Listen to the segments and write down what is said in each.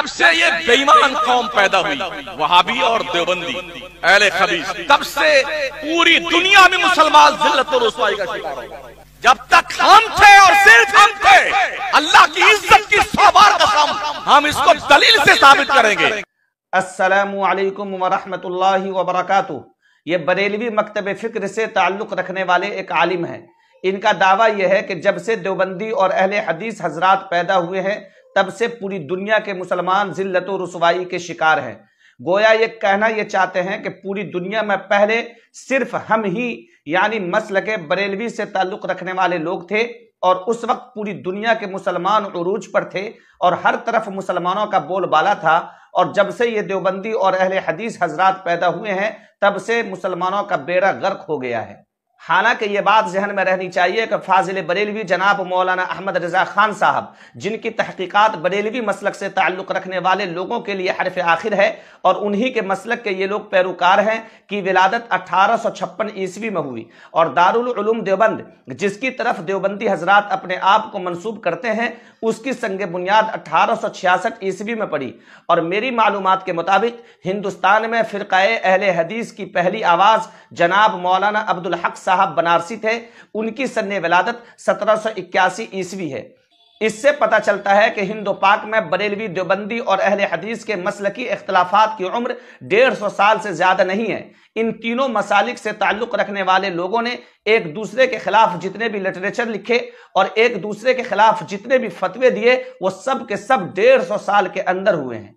جب سے یہ بے ایمان قوم پیدا ہوئی وہابی اور دیوبندی اہل خبیث، تب سے پوری دنیا میں مسلمان ذلت و رسوائی کا شکار ہو گئے۔ جب تک ہم تھے اور صرف ہم تھے، اللہ کی عزت کی 100 بار قسم ہم اس کو دلیل سے ثابت کریں گے۔ السلام علیکم ورحمۃ اللہ وبرکاتہ۔ یہ بریلوی مکتب فکر سے تعلق رکھنے والے ایک عالم ہیں۔ ان کا دعویٰ یہ ہے کہ جب سے دیوبندی اور اہل حدیث حضرات پیدا ہوئے ہیں تب سے پوری دنیا کے مسلمان ذلت و رسوائی کے شکار ہیں۔ گویا یہ کہنا یہ چاہتے ہیں کہ پوری دنیا میں پہلے صرف ہم ہی یعنی مسلک بریلوی سے تعلق رکھنے والے لوگ تھے، اور اس وقت پوری دنیا کے مسلمان عروج پر تھے اور ہر طرف مسلمانوں کا بول بالا تھا، اور جب سے یہ دیوبندی اور اہل حدیث حضرات پیدا ہوئے ہیں تب سے مسلمانوں کا بیڑا غرق ہو گیا ہے۔ حالانکہ یہ بات ذہن میں رہنی چاہیے کہ فاضل بریلوی جناب مولانا احمد رضا خان صاحب، جن کی تحقیقات بریلوی مسلک سے تعلق رکھنے والے لوگوں کے لیے حرف آخر ہے، اور انہی کے مسلک کے یہ لوگ پیروکار ہیں، کی ولادت 1856 عیسوی میں ہوئی، اور دارالعلوم دیوبند جس کی طرف دیوبندی حضرات اپنے آپ کو منسوب کرتے ہیں اس کی سنگ بنیاد 1866 عیسوی میں پڑی، اور میری معلومات کے مطابق ہندوستان میں فرقہ اہل حدیث کی پہلی آواز جناب مولانا عبدالحق صاحب بنارسی تھے۔ ان کی سن ولادت 1781 عیسوی ہے۔ اس سے پتہ چلتا ہے کہ ہند و پاک میں بریلوی، دیوبندی اور اہل حدیث کے مسلکی اختلافات کی عمر 150 سال سے زیادہ نہیں ہے۔ ان تینوں مسالک سے تعلق رکھنے والے لوگوں نے ایک دوسرے کے خلاف جتنے بھی لٹریچر لکھے اور ایک دوسرے کے خلاف جتنے بھی فتوے دیے وہ سب کے سب 150 سال کے اندر ہوئے ہیں۔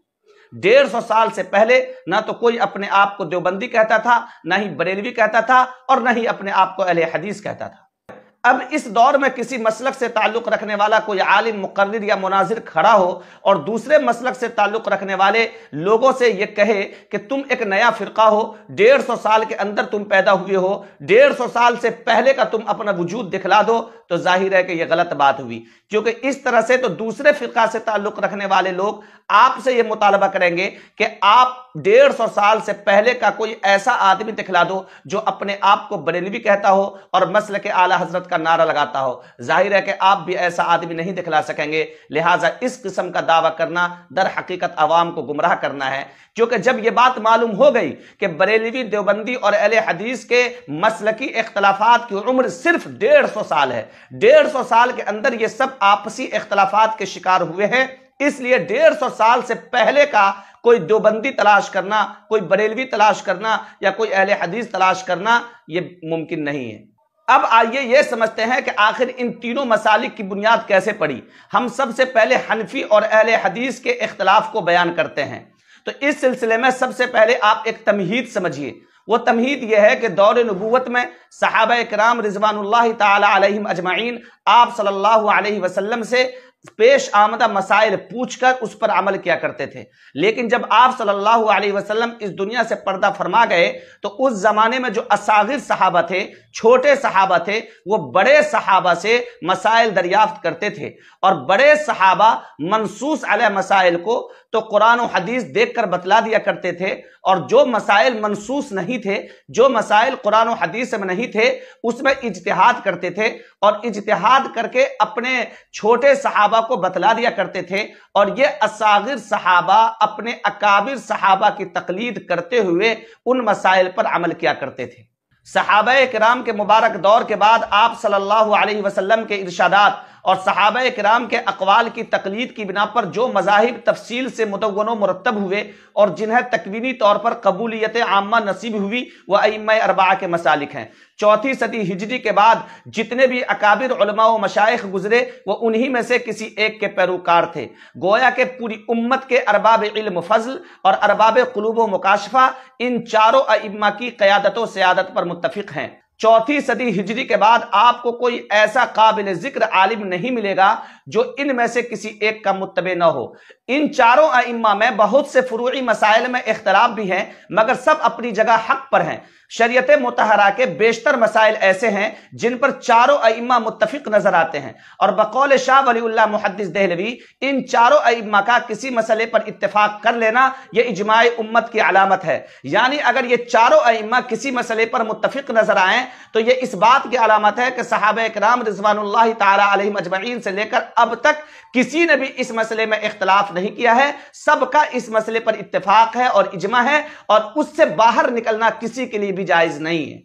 150 سال سے پہلے نہ تو کوئی اپنے آپ کو دیوبندی کہتا تھا، نہ ہی بریلوی کہتا تھا، اور نہ ہی اپنے آپ کو اہل حدیث کہتا تھا۔ اب اس دور میں کسی مسلک سے تعلق رکھنے والا کوئی عالم، مقرر یا مناظر کھڑا ہو اور دوسرے مسلک سے تعلق رکھنے والے لوگوں سے یہ کہے کہ تم ایک نیا فرقہ ہو، 150 سال کے اندر تم پیدا ہوئے ہو، 150 سال سے پہلے کا تم اپنا وجود دکھلا دو، تو ظاہر ہے کہ یہ غلط بات ہوئی، کیونکہ اس طرح سے تو دوسرے فرقہ سے تعلق رکھنے والے لوگ آپ سے یہ مطالبہ کریں گے کہ آپ 150 سال سے پہلے کا کوئی ایسا آدمی دکھلا دو جو اپنے آپ کو بریلوی کہتا ہو اور مسلک اعلی حضرت کا نعرہ لگاتا ہو۔ ظاہر ہے کہ آپ بھی ایسا آدمی نہیں دکھلا سکیں گے، لہٰذا اس قسم کا دعویٰ کرنا در حقیقت عوام کو گمراہ کرنا ہے، کیونکہ جب یہ بات معلوم ہو گئی کہ بریلوی، دیوبندی اور اہل حدیث کے مسلکی اختلافات کی عمر صرف 150 سال ہے، 150 سال کے اندر یہ سب آپسی اختلافات کے شکار ہوئے ہیں، اس لیے 150 سال سے پہلے کا کوئی دیوبندی تلاش کرنا، کوئی بریلوی تلاش کرنا یا کوئی اہل حدیث تلاش کرنا یہ ممکن نہیں ہے۔ اب آئیے یہ سمجھتے ہیں کہ آخر ان تینوں مسالک کی بنیاد کیسے پڑی۔ ہم سب سے پہلے حنفی اور اہل حدیث کے اختلاف کو بیان کرتے ہیں، تو اس سلسلے میں سب سے پہلے آپ ایک تمہید سمجھیے۔ وہ تمہید یہ ہے کہ دور نبوت میں صحابہ کرام رضوان اللہ تعالی علیہم اجمعین آپ صلی اللہ علیہ وسلم سے پیش آمدہ مسائل پوچھ کر اس پر عمل کیا کرتے تھے، لیکن جب آپ صلی اللہ علیہ وسلم اس دنیا سے پردہ فرما گئے تو اس زمانے میں جو اصاغر صحابہ تھے، چھوٹے صحابہ تھے، وہ بڑے صحابہ سے مسائل دریافت کرتے تھے، اور بڑے صحابہ منصوص علیہ مسائل کو تو قرآن و حدیث دیکھ کر بتلا دیا کرتے تھے، اور جو مسائل منصوص نہیں تھے، جو مسائل قرآن و حدیث میں نہیں تھے، اس میں اجتہاد کرتے تھے، اور اجتہاد کر کے اپنے چھوٹے صحابہ کو بتلا دیا کرتے تھے، اور یہ اصاغر صحابہ اپنے اکابر صحابہ کی تقلید کرتے ہوئے ان مسائل پر عمل کیا کرتے تھے۔ صحابہ کرام کے مبارک دور کے بعد آپ صلی اللہ علیہ وسلم کے ارشادات اور صحابہ کرام کے اقوال کی تقلید کی بنا پر جو مذاہب تفصیل سے مدون و مرتب ہوئے اور جنہیں تکوینی طور پر قبولیت عامہ نصیب ہوئی، وہ ائمہ اربعہ کے مسالک ہیں۔ 4 صدی ہجری کے بعد جتنے بھی اکابر علماء و مشائخ گزرے وہ انہی میں سے کسی ایک کے پیروکار تھے۔ گویا کہ پوری امت کے ارباب علم فضل اور ارباب قلوب و مکاشفہ ان چاروں ائمہ کی قیادت و سیادت پر متفق ہیں۔ 4 صدی ہجری کے بعد آپ کو کوئی ایسا قابل ذکر عالم نہیں ملے گا جو ان میں سے کسی ایک کا متبع نہ ہو۔ ان چاروں ائمہ میں بہت سے فروعی مسائل میں اختلاف بھی ہیں، مگر سب اپنی جگہ حق پر ہیں۔ शरीयत मुतहरा के बेशतर मसाइल ऐसे हैं जिन पर चारों अइम्मा मुत्तफिक नजर आते हैं, और बकौल शाह वलीउल्लाह मुहद्दिस देहलवी इन चारों अइम्मा का किसी मसले पर इत्तेफाक कर लेना यह इजमाए उम्मत की अलामत है। यानी अगर ये चारों अइम्मा किसी मसले पर मुत्तफिक नजर आए तो यह इस बात की अलामत है कि सहाबा किराम रिज़वानुल्लाहि ताला अलैहिम अजमईन से लेकर अब तक किसी ने भी इस मसले में इख्तिलाफ नहीं किया है, सबका इस मसले पर इत्तेफाक है और इजमा है, और उससे बाहर निकलना किसी के लिए भी जायज नहीं है।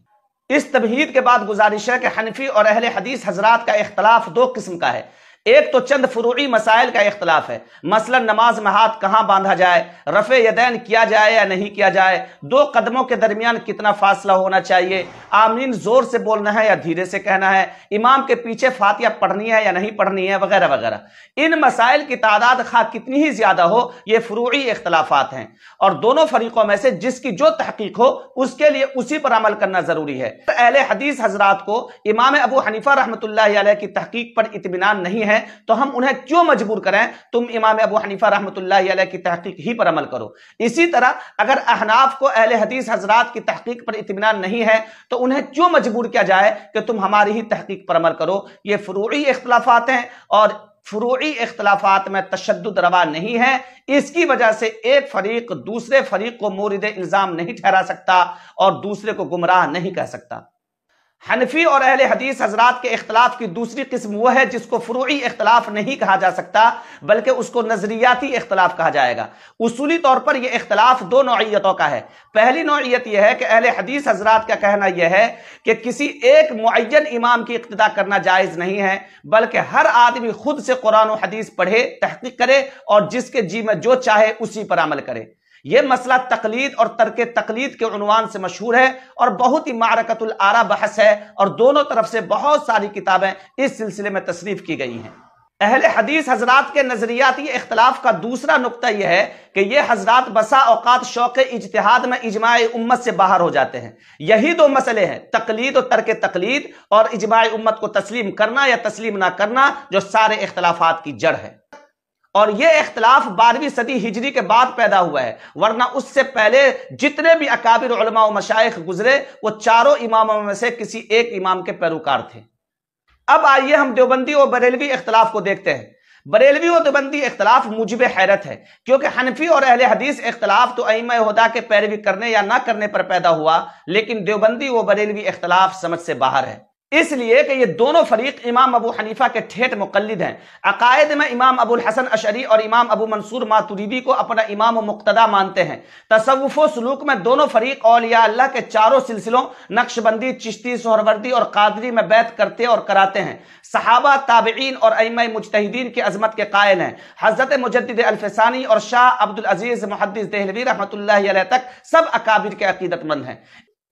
इस तमहीद के बाद गुजारिश है कि हनफी और अहले हदीस हजरात का इख्तिलाफ दो किस्म का है। एक तो चंद फुरूई मसाइल का इख्तिलाफ है, मसलन नमाज में हाथ कहां बांधा जाए, रफ़े यदैन किया जाए या नहीं किया जाए, दो कदमों के दरमियान कितना फासला होना चाहिए, आमीन जोर से बोलना है या धीरे से कहना है, इमाम के पीछे फातिहा पढ़नी है या नहीं पढ़नी है, वगैरह वगैरह। इन मसाइल की तादाद खा कितनी ही ज्यादा हो, ये फुरूई इख्तिलाफात हैं, और दोनों फरीकों में से जिसकी जो तहकीक हो उसके लिए उसी पर अमल करना जरूरी है। अहले हदीस हजरात को इमाम अबू हनीफा रहमतुल्लाहि अलैह की तहकीक पर इत्मीनान नहीं है, तो हम उन्हें क्यों मजबूर करें, तुम इमाम अबू हनीफा रहमतुल्लाहि अलैह की तहकीक ही पर अमल करो। इसी तरह अगर अहनाफ को अहले हदीस हजरात की तहकीक पर इत्मीनान नहीं है तो उन्हें क्यों मजबूर किया जाए कि तुम हमारी ही तहकीक पर अमल करो। ये फुरूई इख्तिलाफात हैं, और फुरूई इख्तिलाफात में तशद्दुद रवा नहीं है। इसकी वजह से एक फरीक दूसरे फरीक को मोरिद इल्जाम नहीं ठहरा सकता और दूसरे को गुमराह नहीं कह सकता। हनफी और अहले हदीस हजरात के इख्तिलाफ की दूसरी किस्म वो है जिसको फुरूई इख्तिलाफ नहीं कहा जा सकता, बल्कि उसको नजरियाती इख्तिलाफ कहा जाएगा। उसूली तौर पर यह इख्तिलाफ दो नौइयतों का है। पहली नौइयत यह है कि अहले हदीस हजरात का कहना यह है कि किसी एक मुअय्यन इमाम की इक्तिदा करना जायज नहीं है, बल्कि हर आदमी खुद से कुरान और हदीस पढ़े, तहकीक करे और जिसके जी में जो चाहे उसी पर अमल करे। यह मसला तकलीद और तर्के तकलीद के उन्वान से मशहूर है और बहुत ही मारकतुल आरा बहस है, और दोनों तरफ से बहुत सारी किताबें इस सिलसिले में तसनीफ की गई हैं। अहले हदीस हजरात के नजरियाती इख्तिलाफ का दूसरा नुक्ता यह है कि यह हजरात बसा औकात शौक़ इज्तिहाद में इजमाए उम्मत से बाहर हो जाते हैं। यही दो मसले हैं, तकलीद और तर्के तकलीद, और इजमाए उम्मत को तस्लीम करना या तस्लीम ना करना, जो सारे इख्तिलाफात की जड़ है। और यह इख्तिलाफ 12वीं सदी हिजरी के बाद पैदा हुआ है, वरना उससे पहले जितने भी अकाबिर उलमा व मशाइख गुजरे वो चारों इमामों में से किसी एक इमाम के पैरोकार थे। अब आइए हम देवबंदी और बरेलवी इख्तिलाफ को देखते हैं। बरेलवी और देवबंदी इख्तिलाफ मुजिब हैरत है, क्योंकि हनफी और अहले हदीस इख्तिलाफ तो अइम्मा हुदा के पैरवी करने या ना करने पर पैदा हुआ, लेकिन देवबंदी व बरेलवी इख्तिलाफ समझ से बाहर है, इसलिए कि ये दोनों फरीक इमाम अबू हनीफा के ठेठ मुक़ल्लिद हैं। अकायद में इमाम अबुल हसन अशरी और इमाम अबू मंसूर मातुरीदी को अपना इमाम व मुक्तदा मानते हैं। तसव्वुफ़ व सुलूक में दोनों फरीक औलिया अल्लाह के चारों सिलसिलों नक्शबंदी, चिश्ती, सोहरवर्दी और कादरी में बैत करते और कराते हैं। सहाबा, ताबिईन और अइम्मा मुज्तहिदीन की अजमत के कायल हैं। हज़रत मुजद्दिद अल्फसानी और शाह अब्दुल अजीज मुहद्दिस देहलवी रहमतुल्लाहि अलैह तक सब अकाबिर के अकीदतमंद हैं।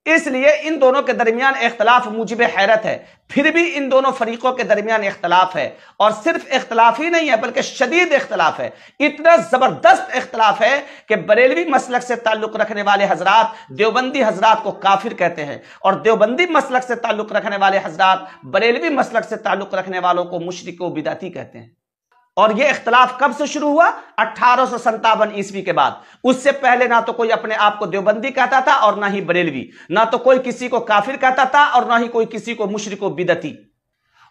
इसलिए इन दोनों के दरमियान इख्तिलाफ मुजिब हैरत है। फिर भी इन दोनों फरीकों के दरमियान इख्तिलाफ है, और सिर्फ इख्तिलाफ ही नहीं है बल्कि शदीद इख्तिलाफ है। इतना जबरदस्त इख्तिलाफ है कि बरेलवी मसलक से ताल्लुक रखने वाले हजरात देवबंदी हजरात को काफिर कहते हैं, और देवबंदी मसलक से ताल्लुक रखने वाले हजरात बरेलवी मसलक से ताल्लुक रखने वालों को मुशरिक व बिदअती कहते हैं। और यह इख्तिलाफ कब से शुरू हुआ? 1857 ईस्वी के बाद। उससे पहले ना तो कोई अपने आप को देवबंदी कहता था और ना ही बरेलवी, ना तो कोई किसी को काफिर कहता था और ना ही कोई किसी को मुशरिक व बिदअती।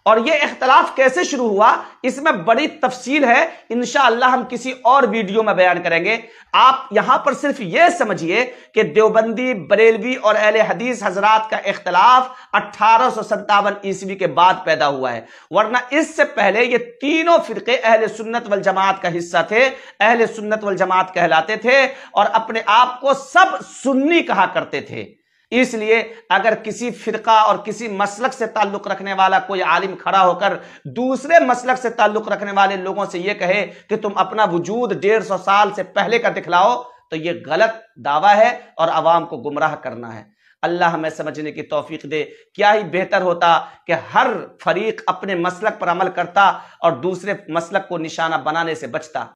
और यह इख्तिलाफ कैसे शुरू हुआ, इसमें बड़ी तफसील है, इंशाअल्लाह हम किसी और वीडियो में बयान करेंगे। आप यहां पर सिर्फ यह समझिए कि देवबंदी, बरेलवी और अहले हदीस हजरात का इख्तिलाफ 1857 ईस्वी के बाद पैदा हुआ है, वरना इससे पहले ये तीनों फिरके अहले सुन्नत वल जमात का हिस्सा थे, अहले सुन्नत वल जमात कहलाते थे और अपने आप को सब सुन्नी कहा करते थे। इसलिए अगर किसी फिरका और किसी मसलक से ताल्लुक रखने वाला कोई आलिम खड़ा होकर दूसरे मसलक से ताल्लुक रखने वाले लोगों से यह कहे कि तुम अपना वजूद 150 साल से पहले का दिखलाओ, तो यह गलत दावा है और अवाम को गुमराह करना है। अल्लाह हमें समझने की तौफीक दे। क्या ही बेहतर होता कि हर फरीक अपने मसलक पर अमल करता और दूसरे मसलक को निशाना बनाने से बचता।